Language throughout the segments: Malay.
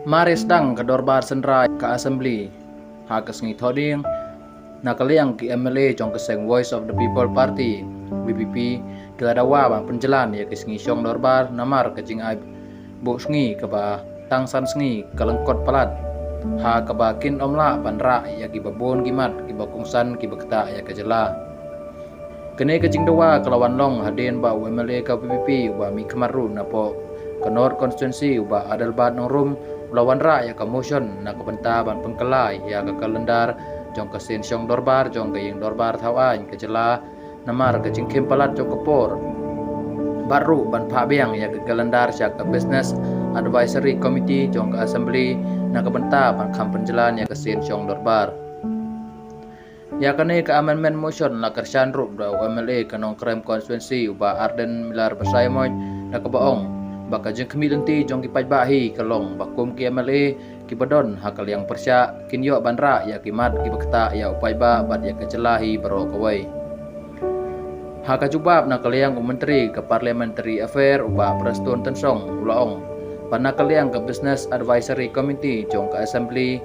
Mari sedang ke dorbar senrai ke assembly ha kesngi thoding nakaliang ki MLA jong keseng Voice of the People Party BPP keladawa bang penjelan ya kesngi syong dorbar namar kejing ai bu sngi ke ba tangsan sngi kelengkot palat ha ke ba kin omla banra ya ki babon gimat ki bakungsan ki bekta ya kejela kene kejing dawa kelawan long haden ba MLA ke BPP ba mi kemaru napo ke North Constituency ba adalbat nongrum lawan ra ya ka motion na ka benta ban pengkelai ya ka kalendar jong ka sen syong dorbar jong ka yeng dorbar thawan ka jela namar ka jingkem palat jong kapor baru ban phabiang ya ka kalendar sya ka business advisory committee jong ka assembly na ka benta ban kham penjelan ya ka sen syong dorbar ya kane ka amendment motion na kersan rup da MLA ka nong krem constituency uba Arden Milar Basaimoy na ka baong baka jeng kemi lenti jong ki pajbahi kalong bakum ki MLA ki badon hakal yang persya kinyo banra ya kimat ki bekta ya upai ba bad ya kecelahi baro kawai haka jubab na kaliang menteri ke parliamentary affair uba preston tensong ulaong pana kaliang ke business advisory committee jong ke assembly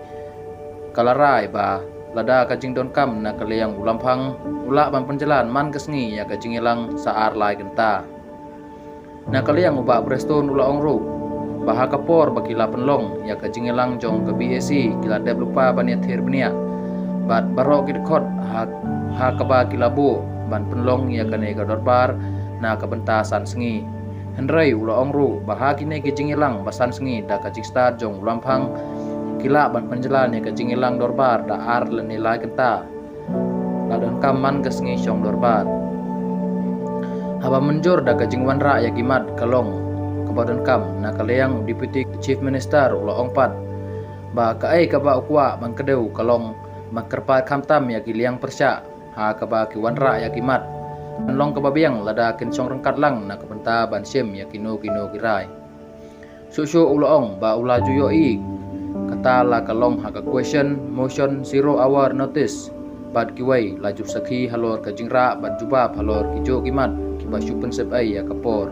kalarai ba lada kajing don kam na kaliang ulampang ula ban penjelan man kesngi ya kajing ilang saar lai genta na kaliang ubah Preston ula ongru baha kapor bakila penlong ya ka jingelang jong ke BAC kila deb lupa bania thir benia bat barok kit khot ha ka ba kila bu ban penlong ya kane ka dorbar na ka bentasan sengi henrai ula ongru baha kine ke jingelang basan sengi da ka jikstar jong ulampang kila ban penjelan ya ka jingelang dorbar da ar le nilai kenta ladon kaman ke sengi syong dorbar haba menjur da kajing wanra ya gimat kalong kebadan kam na kaleang deputy chief minister ula ongpat ba ka ai ka ba ukwa bang kedeu kalong makerpa kamtam ya giliang persya ha ka ba ki wanra ya gimat long ka babiang lada kin song rengkat lang na kabenta ban sim ya kino kirai susu ula ong ba ula juyo i kata la kalong ha ka question motion 0 hour notice bad kiwai laju sakhi halor kajing ra bad jubab halor kijo gimat ba syupen sep ai ya kapor